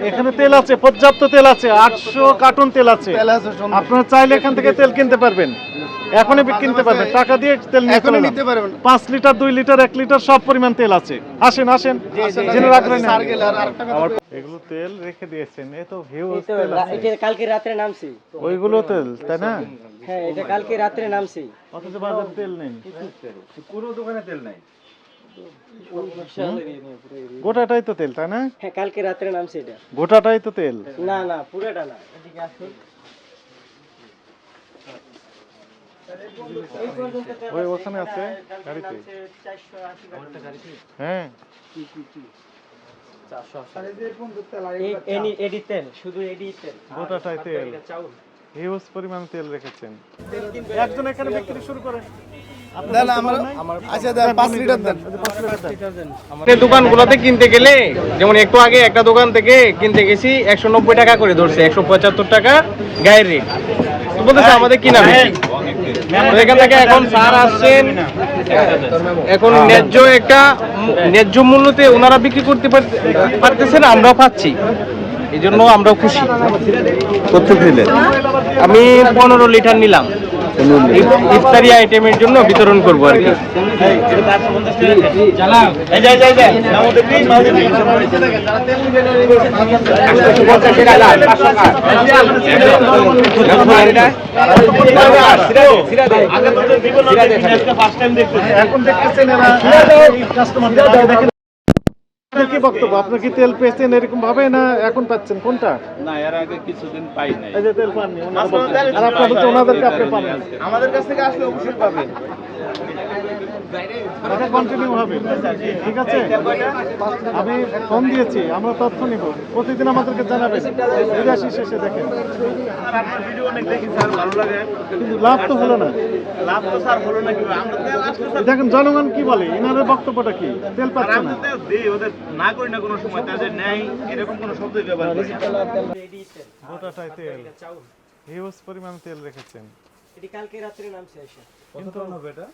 এখানে তেল আছে, পর্যাপ্ত তেল আছে, 800 কার্টন তেল আছে। আপনারা চাইলে এখান থেকে তেল কিনতে পারবেন, এখনই কিনতে পারবেন, টাকা দিয়ে তেল নিতে পারবেন। 5 লিটার, 2 লিটার, 1 লিটার সব পরিমাণ তেল আছে। আসেন আসেন, জেনে রাখবেন। এগুলো তেল রেখে দিয়েছেন, এ তো হিউজ তেল আছে। এটা কালকে রাতে নামছে, ওইগুলো তেল তাই না? হ্যাঁ এটা কালকে রাতে নামছে। অথচ বাজারে তেল নেই, পুরো দোকানে তেল নাই। গোটাটাই তো তেল তাই না? হ্যাঁ কালকে রাতে নামছে এটা, গোটাটাই তো তেল। না না পুরোটা না। এদিকে আসুন, ওই ওখানে আছে গাড়িতে। 480 গাড়িতে, হ্যাঁ এডি তেল, শুধু এডি তেল, গোটাটাই তেল, চাউল হিউজ পরিমাণ তেল রেখেছেন। একজন এখানে বিক্রি শুরু করেন। দোকানগুলোতে কিনতে গেলে, যেমন একটু আগে একটা দোকান থেকে কিনতে গেছি 190 টাকা করে ধরছে, 175 টাকা গায়ের রেট বলতেছে আমাদের কিনা বেশি। এখান থেকে এখন স্যার আসছেন, এখন ন্যায্য মূল্যতে ওনারা বিক্রি করতে পারতেছেন, আমরাও পাচ্ছি, এই জন্য আমরাও খুশি। আমি 15 লিটার নিলাম, ইফতারি আইটেমের জন্য বিতরণ করবো আর কি। কি বক্তব্য, আপনার কি তেল পেয়েছেন এরকম ভাবে না এখন পাচ্ছেন, কোনটা? না, এর আগে কিছুদিন পাই নাই। এই যে তেল পাননি, আর আপনার হচ্ছে ওনাদেরকে আপনি পাবেন, আমাদের কাছ থেকে আসলে অবশ্যই পাবেন। এটা কন্টিনিউ হবে, ঠিক আছে? আমি ফোন দিয়েছি, আমরা তথ্য নিব, প্রতিদিন আমাদেরকে জানাবেন। বিরাশি শেষে দেখেন, ভিডিও অনেক দেখি স্যার, ভালো লাগে, কিন্তু লাভ তো হলো না। লাভ তো স্যার হলো না কিভাবে? আমরা তেল আসলে স্যার দেখেন জনগণ কি বলে, ইনারের বক্তব্যটা কি, তেল পাচ্ছে না। আমরা তেল দিই, ওদের না করি না কোনো সময়, তাদের নেই এরকম কোনো শব্দই ব্যবহার করি না। এডি তেল, গোটাটাই তেল, চাউল, হিউজ পরিমাণ তেল রেখেছেন। এটি কালকে রাতে নামছে এসে। কিন্তু এটা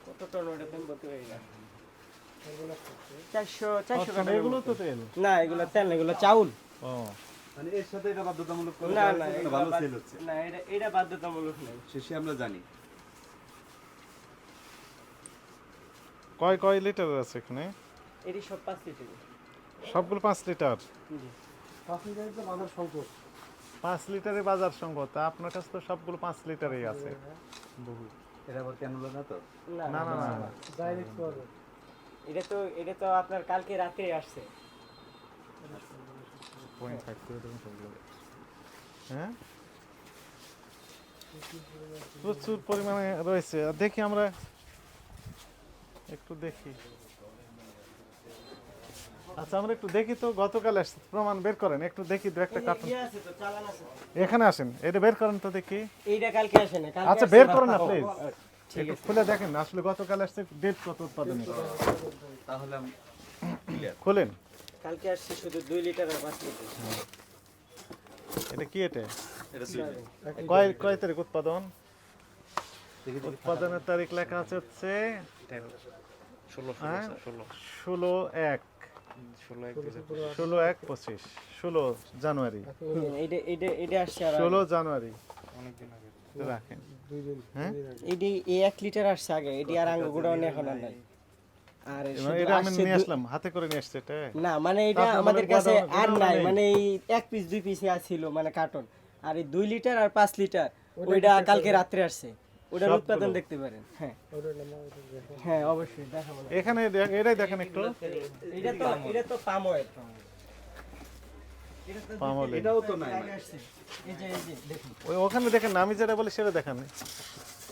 কত টন ওটা তুমি বলতে পারি না। 400 টন। এগুলো তো তেল না এগুলো তেল না, এগুলো চাউল। ও, মানে এর সাথে এটা বাধ্যতামূলক করে না দেওয়া না হয়েছে, এগুলো ভালো সেল হচ্ছে। না, এটা বাধ্যতামূলক নয়। শেষে আমরা জানি কয় লিটার আছে এখানে? এটি সব 5 লিটার। সবগুলো 5 লিটার। জি। 5 লিটারের বাজার সংকট, তা আপনার কাছে তো সবগুলো 5 লিটারই আছে। এটা আবার কেন হলো না তো? না না না, এটা তো আপনার কালকে রাতে আসছে। পয়েন্ট থাকতে হবে সবগুলো। হ্যাঁ, প্রচুর পরিমাণে রয়েছে। আর দেখি আমরা একটু দেখি, আচ্ছা আমরা একটু দেখি তো, গতকাল আসছে, প্রমাণ বের করেন একটু দেখি, দু একটা কার্টুন আছে তো, চালান আছে। এখানে আসেন, এটা বের করেন তো দেখি। এইটা কালকে আসে না, কালকে আচ্ছা আসছে বের না। করেন না প্লিজ, একটু খুলে দেখেন আসলে গতকাল আসছে, ডেট কত উৎপাদনের, তাহলে খুলেন। কালকে আসছে শুধু 2 লিটার আর 5 লিটার। এটা কি, এটা এটা কয় তারিখ উৎপাদন? উৎপাদনের তারিখ লেখা আছে হচ্ছে 16/1/25, 16 জানুয়ারি। এইটা আসছে আর 16 জানুয়ারি রাখেন। হ্যাঁ, এই 1 লিটার আসছে আগে, এটি আর আঙ্গ গোডাউন এখন আর নাই। আর এটা আমি নিয়ে আসলাম, হাতে করে নিয়ে আসছে এটা। না মানে এটা আমাদের কাছে আর নাই, মানে এই 1 পিস 2 পিসই ছিল মানে কার্টন। আর এই 2 লিটার আর 5 লিটার ওইটা কালকে রাতে আসছে, ওটার উৎপাদন দেখতে পারেন। হ্যাঁ হ্যাঁ অবশ্যই দেখাবো। এখানে এটাই দেখেন একটু, এটা তো পাম অয়েল, এটাও তো নাই। এই যে দেখুন, ওখানে দেখেন, আমি যেটা বলি সেটা দেখান।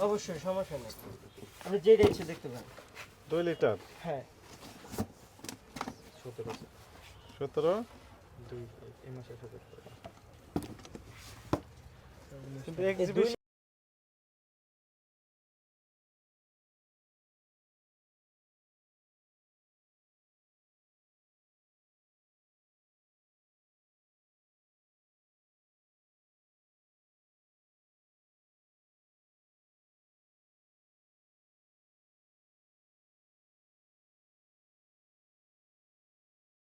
অবশ্যই সমস্যা নেই, আপনি যেটা ইচ্ছে দেখতে পারেন। 2 লিটার, হ্যাঁ 17 কিন্তু এক্সিবিশন